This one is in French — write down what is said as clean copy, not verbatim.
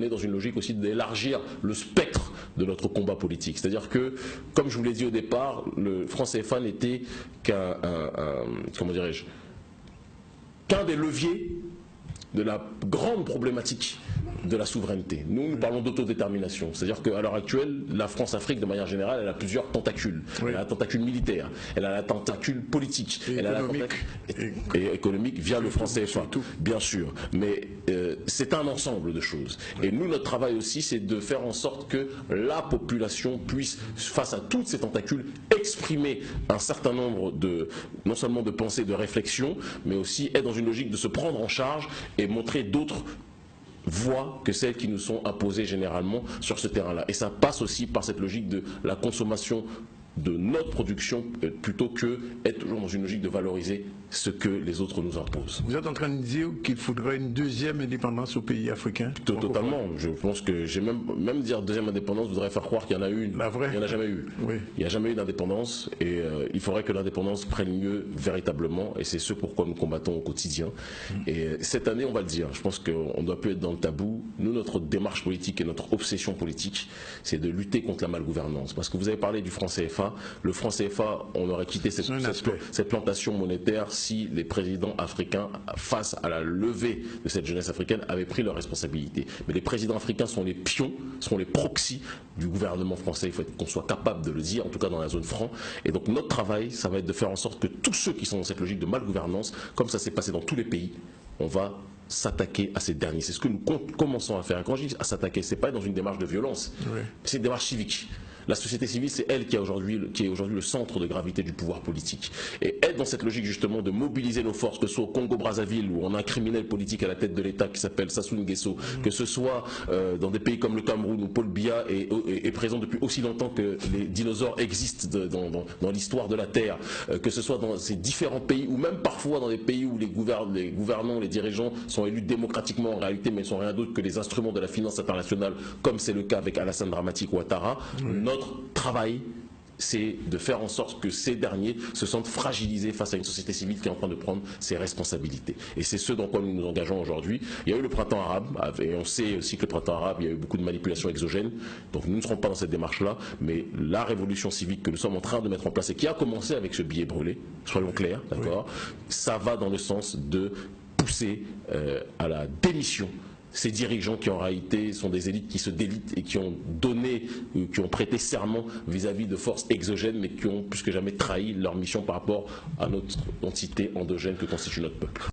on est dans une logique aussi d'élargir le spectre de notre combat politique. C'est-à-dire que, comme je vous l'ai dit au départ, le franc CFA n'était qu'un des leviers de la grande problématique de la souveraineté. Nous parlons d'autodétermination. C'est-à-dire qu'à l'heure actuelle, la France-Afrique, de manière générale, elle a plusieurs tentacules. Oui. Elle a la tentacule militaire, elle a la tentacule politique, elle a la tentacule économique via le franc CFA, bien sûr. Mais c'est un ensemble de choses. Et nous, notre travail aussi, c'est de faire en sorte que la population puisse, face à toutes ces tentacules, exprimer un certain nombre non seulement de pensées, de réflexions, mais aussi être dans une logique de se prendre en charge et montrer d'autres voies que celles qui nous sont imposées généralement sur ce terrain-là. Et ça passe aussi par cette logique de la consommation de notre production plutôt que être toujours dans une logique de valoriser ce que les autres nous imposent. Vous êtes en train de dire qu'il faudrait une deuxième indépendance au pays africain? Totalement. Je pense que j'ai même dire deuxième indépendance voudrait faire croire qu'il y en a une. La vraie? Il n'y en a jamais eu. Oui. Il n'y a jamais eu d'indépendance et il faudrait que l'indépendance prenne lieu véritablement et c'est ce pourquoi nous combattons au quotidien. Et cette année, on va le dire, je pense qu'on ne doit plus être dans le tabou. Nous, notre démarche politique et notre obsession politique, c'est de lutter contre la malgouvernance. Parce que vous avez parlé du franc CFA. Le franc CFA, on aurait quitté cette plantation monétaire si les présidents africains, face à la levée de cette jeunesse africaine, avaient pris leurs responsabilités. Mais les présidents africains sont les pions, sont les proxys du gouvernement français. Il faut qu'on soit capable de le dire, en tout cas dans la zone franc. Et donc notre travail, ça va être de faire en sorte que tous ceux qui sont dans cette logique de malgouvernance, comme ça s'est passé dans tous les pays, on va s'attaquer à ces derniers. C'est ce que nous commençons à faire. Quand je dis à s'attaquer, ce n'est pas dans une démarche de violence, c'est une démarche civique. La société civile, c'est elle qui est aujourd'hui le centre de gravité du pouvoir politique. Et être dans cette logique justement de mobiliser nos forces, que ce soit au Congo-Brazzaville où on a un criminel politique à la tête de l'État qui s'appelle Sassou Nguesso, que ce soit dans des pays comme le Cameroun où Paul Biya est présent depuis aussi longtemps que les dinosaures existent dans l'histoire de la Terre, que ce soit dans ces différents pays ou même parfois dans des pays où les gouvernants, les dirigeants sont élus démocratiquement en réalité mais ne sont rien d'autre que les instruments de la finance internationale comme c'est le cas avec Alassane Dramati Ouattara. Notre travail, c'est de faire en sorte que ces derniers se sentent fragilisés face à une société civile qui est en train de prendre ses responsabilités. Et c'est ce dans quoi nous nous engageons aujourd'hui. Il y a eu le printemps arabe, et on sait aussi que le printemps arabe, il y a eu beaucoup de manipulations exogènes. Donc nous ne serons pas dans cette démarche-là, mais la révolution civique que nous sommes en train de mettre en place et qui a commencé avec ce billet brûlé, soyons clairs, d'accord, ça va dans le sens de pousser à la démission ces dirigeants qui en réalité sont des élites qui se délitent et qui ont donné, qui ont prêté serment vis-à-vis de forces exogènes mais qui ont plus que jamais trahi leur mission par rapport à notre entité endogène que constitue notre peuple.